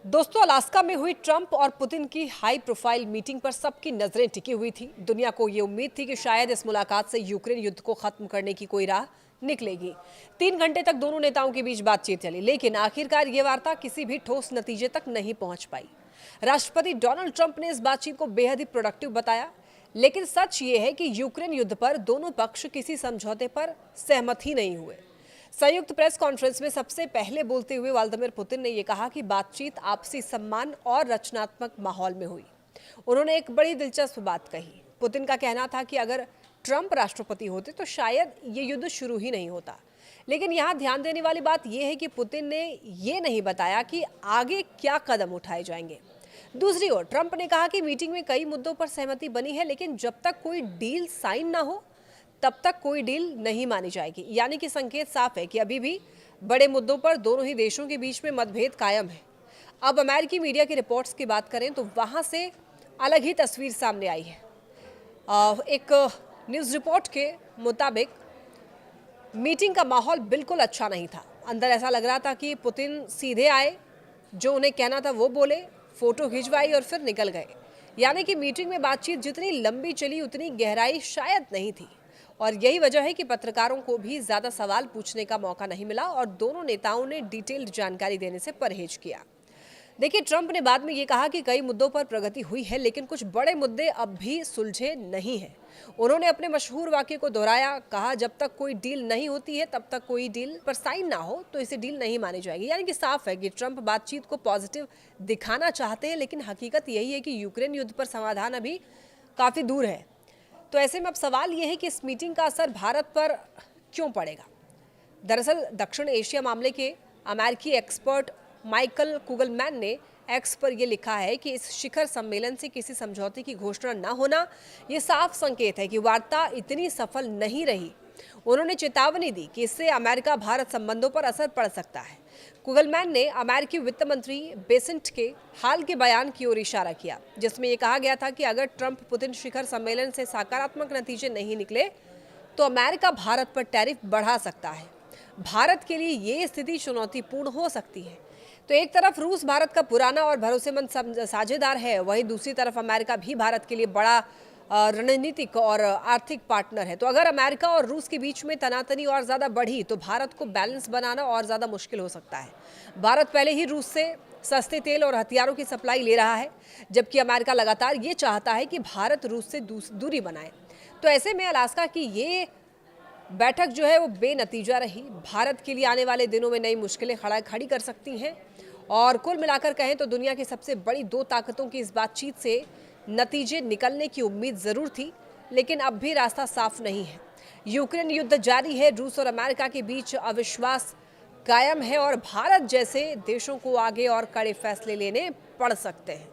दोस्तों, अलास्का में हुई ट्रंप और पुतिन की हाई प्रोफाइल मीटिंग पर सबकी नजरें टिकी हुई थी। दुनिया को ये उम्मीद थी कि शायद इस मुलाकात से यूक्रेन युद्ध को खत्म करने की कोई राह निकलेगी। 3 घंटे तक दोनों नेताओं के बीच बातचीत चली, लेकिन आखिरकार ये वार्ता किसी भी ठोस नतीजे तक नहीं पहुंच पाई। राष्ट्रपति डोनाल्ड ट्रंप ने इस बातचीत को बेहद ही प्रोडक्टिव बताया, लेकिन सच ये है कि यूक्रेन युद्ध पर दोनों पक्ष किसी समझौते पर सहमत ही नहीं हुए। संयुक्त प्रेस कॉन्फ्रेंस में सबसे पहले बोलते हुए व्लादिमीर पुतिन ने यह कहा कि बातचीत आपसी सम्मान और रचनात्मक माहौल में हुई। उन्होंने एक बड़ी दिलचस्प बात कही। पुतिन का कहना था कि अगर ट्रंप राष्ट्रपति होते तो शायद ये युद्ध शुरू ही नहीं होता। लेकिन यहाँ ध्यान देने वाली बात यह है कि पुतिन ने ये नहीं बताया कि आगे क्या कदम उठाए जाएंगे। दूसरी ओर ट्रंप ने कहा कि मीटिंग में कई मुद्दों पर सहमति बनी है, लेकिन जब तक कोई डील साइन ना हो तब तक कोई डील नहीं मानी जाएगी। यानी कि संकेत साफ है कि अभी भी बड़े मुद्दों पर दोनों ही देशों के बीच में मतभेद कायम है। अब अमेरिकी मीडिया की रिपोर्ट्स की बात करें तो वहां से अलग ही तस्वीर सामने आई है। एक न्यूज़ रिपोर्ट के मुताबिक मीटिंग का माहौल बिल्कुल अच्छा नहीं था। अंदर ऐसा लग रहा था कि पुतिन सीधे आए, जो उन्हें कहना था वो बोले, फोटो खिंचवाई और फिर निकल गए। यानी कि मीटिंग में बातचीत जितनी लंबी चली उतनी गहराई शायद नहीं थी, और यही वजह है कि पत्रकारों को भी ज्यादा सवाल पूछने का मौका नहीं मिला और दोनों नेताओं ने डिटेल्ड जानकारी देने से परहेज किया। देखिए, ट्रंप ने बाद में ये कहा कि कई मुद्दों पर प्रगति हुई है, लेकिन कुछ बड़े मुद्दे अब भी सुलझे नहीं हैं। उन्होंने अपने मशहूर वाक्य को दोहराया, कहा जब तक कोई डील नहीं होती है तब तक कोई डील पर साइन ना हो तो इसे डील नहीं मानी जाएगी। यानी कि साफ है कि ट्रंप बातचीत को पॉजिटिव दिखाना चाहते हैं, लेकिन हकीकत यही है कि यूक्रेन युद्ध पर समाधान अभी काफी दूर है। तो ऐसे में अब सवाल यह है कि इस मीटिंग का असर भारत पर क्यों पड़ेगा। दरअसल दक्षिण एशिया मामले के अमेरिकी एक्सपर्ट माइकल कुगलमैन ने एक्स पर यह लिखा है कि इस शिखर सम्मेलन से किसी समझौते की घोषणा न होना यह साफ संकेत है कि वार्ता इतनी सफल नहीं रही। उन्होंने चेतावनी दी कि इससे अमेरिका भारत संबंधों पर असर पड़ सकता है। कुगलमैन ने अमेरिकी वित्त मंत्री बेसेंट के हाल के बयान की ओर इशारा किया, जिसमें यह कहा गया था कि अगर ट्रंप पुतिन शिखर सम्मेलन से सकारात्मक नतीजे नहीं निकले तो अमेरिका भारत पर टैरिफ बढ़ा सकता है। भारत के लिए ये स्थिति चुनौतीपूर्ण हो सकती है। तो एक तरफ रूस भारत का पुराना और भरोसेमंद साझेदार है, वहीं दूसरी तरफ अमेरिका भी भारत के लिए बड़ा रणनीतिक और आर्थिक पार्टनर है। तो अगर अमेरिका और रूस के बीच में तनातनी और ज़्यादा बढ़ी तो भारत को बैलेंस बनाना और ज़्यादा मुश्किल हो सकता है। भारत पहले ही रूस से सस्ते तेल और हथियारों की सप्लाई ले रहा है, जबकि अमेरिका लगातार ये चाहता है कि भारत रूस से दूरी बनाए। तो ऐसे में अलास्का की ये बैठक जो है वो बेनतीजा रही। भारत के लिए आने वाले दिनों में नई मुश्किलें खड़ी कर सकती हैं, और कुल मिलाकर कहें तो दुनिया की सबसे बड़ी दो ताकतों की इस बातचीत से नतीजे निकलने की उम्मीद जरूर थी, लेकिन अब भी रास्ता साफ नहीं है। यूक्रेन युद्ध जारी है, रूस और अमेरिका के बीच अविश्वास कायम है और भारत जैसे देशों को आगे और कड़े फैसले लेने पड़ सकते हैं।